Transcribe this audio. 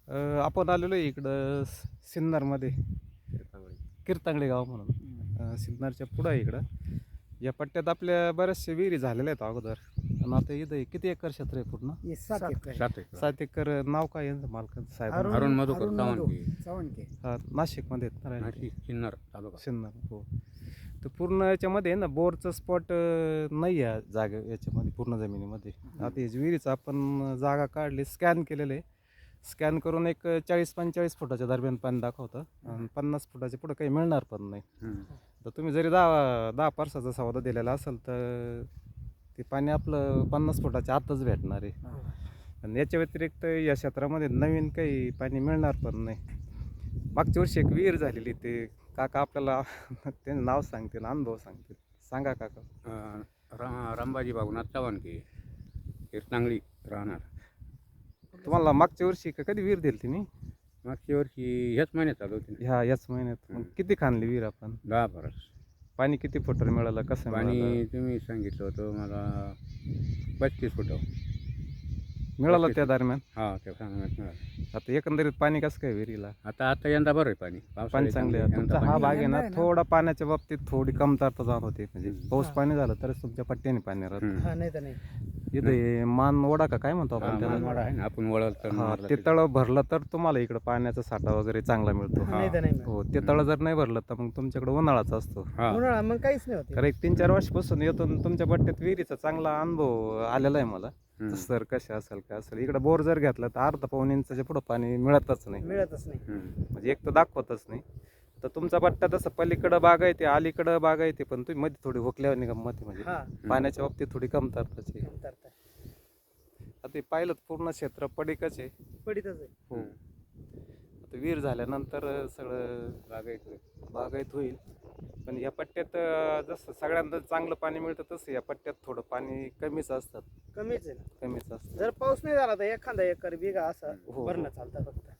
आपण आलेलो आहे इकडं सिन्नरमध्ये कीर्तांगळे गाव म्हणून सिन्नरच्या पुढं आहे इकडं. या पट्ट्यात आपल्या बऱ्याचशा विहिरी झालेल्या आहेत अगोदर. आणि आता इथं किती एकर क्षेत्र आहे पूर्ण? 7 एकर. 7 एकर. नाव काय यांचं मालकांचं साहेब? अरुण मधुकर चव्हाणके. हा, नाशिकमध्ये आहेत ना राहायला? सिन्नर तालुका. सिन्नर. हो. तर पूर्ण याच्यामध्ये आहे ना बोरचं स्पॉट नाही आहे जागे याच्यामध्ये पूर्ण जमिनीमध्ये. आता याची विहिरीचं आपण जागा काढली, स्कॅन केलेलं आहे. स्कॅन करून एक 40-45 फुटाच्या दरम्यान पाणी दाखवतं आणि 50 फुटाच्या पुढं काही मिळणार पण नाही. तर तुम्ही जरी 10 सौदा दिलेला असेल तर ते पाणी आपलं 50 फुटाच्या आतच भेटणार आहे. आणि याच्या व्यतिरिक्त या क्षेत्रामध्ये नवीन काही पाणी मिळणार पण नाही. मागच्या वर्षी एक विहीर झालेली, ते काका आपल्याला त्यांचं नाव सांगतील, अनुभव सांगतील. सांगा काका. रामबाजी भाऊनाथ चव्हाणके, कीर्तांगळी राहणार. तुम्हाला मागच्या वर्षी का कधी विहीर दिली तुम्ही? मागच्या वर्षी ह्याच महिन्यात चालू होती. याच महिन्यात. मग किती खाणली विहीर आपण? 10 फरस. पाणी किती फुटर मिळालं, कसं पाणी मिळालं? तुम्ही सांगितलं होतं मला 35 फुट मिळालं त्या दरम्यान. हा, त्या सांगण्यात मिळालं. आता एकंदरीत पाणी कसं काय विहिरीला? आता यंदा बरं आहे पाणी. पाणी चांगले आहे. तुमचा हा भाग आहे ना, थोडा पाण्याच्या बाबतीत थोडी कमतरता जात होती. म्हणजे पाऊस पाणी झालं तरच तुमच्या पट्ट्याने पाणी राहतं. नाही तर नाही. इथं हे मान ओढा का काय म्हणतो आपण त्याला? मानवाडा आहे ना, आपण वळलं तर हा, मारलं ते तरी. तळ भरलं तर तुम्हाला इकडं पाण्याचा साठा वगैरे चांगला मिळतो. नाही तर नाही. हो, ते तळ जर नाही भरलं तर मग तुमच्याकडे उन्हाळाच असतो. हा. उन्हाळा मग काहीच नाही होत. कारण एक 3-4 वर्षापासून येतो आणि तुमच्या पट्ट्यात विहिरीचा चांगला अनुभव आलेला आहे मला. सर कसे असेल काय असेल, इकडे बोर जर घेतला तर अर्धा-पाऊण इंचाच्या पुढं पाणी मिळतच नाही. म्हणजे एक तर दाखवतच नाही. तर तुमचा पट्टा तसं पलीकडं बागायते, अलीकडं बागायते, पण तुम्ही मध्ये थोडी हुकल्यावर गंमत म्हणजे पाण्याच्या बाबतीत थोडी कमतरताच आहे. आता ते पाहिलं तर पूर्ण क्षेत्र पडीकच आहे. पडीतच आहे. हो. आता विहीर झाल्यानंतर सगळं बागायत होईल. पण या पट्ट्यात जसं सगळ्यांना चांगलं पाणी मिळतं तसं या पट्ट्यात थोडं पाणी कमीच असतात. कमीच आहे ना. कमीच असतं. जर पाऊस नाही झाला तर एखादा एकर बिघा असं हो. भरणं चालतं फक्त.